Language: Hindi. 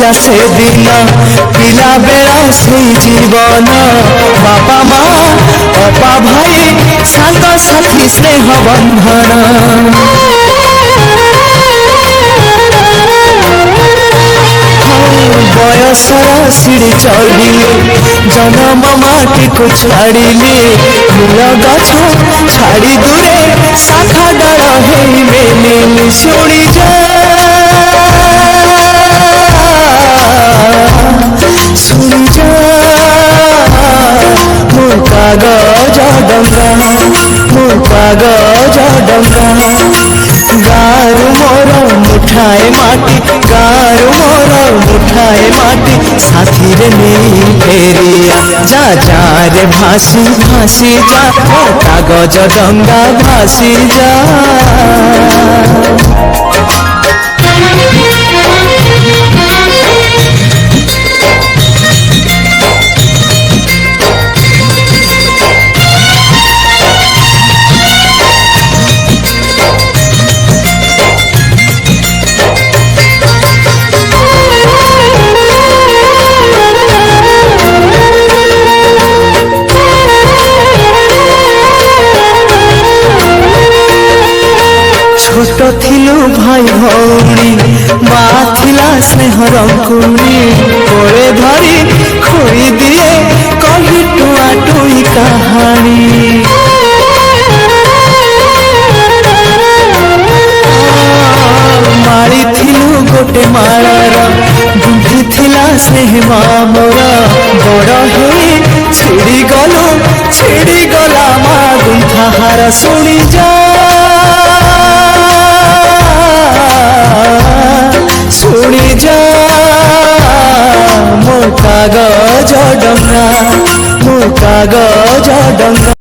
मजा से दिन पिला बेला से जीवन बापा माँ अपा भाई सांग साथी स्नेह बंधन बयसर सीढ़ी चढ़िले जन्म माटी को छाड़िले फूल गछ छाड़ी दूरे शाखा डर है मेले शुणी जा शुणी जा मो कागज डंगा मो कागज डंगा गारू मोर मुठाए माटी गारू मोर मुठाए माटी साथी रे नहीं फेरिया जा जा रे भासी भासी जा मो कागज डंगा भासी जा छोट थिलु भाई भौणी माँ थिला स्नेह रंकुणी कोड़े धरी खोई दिए कही टुआ टुई कहानी मारी थिलु गोटे मालार गुंथी थिला स्नेह मामर बड़ हे छिड़ी गला माँ गुंथा हार शुणी जा शुणी जा मो कागज डंगा मो कागज डंगा।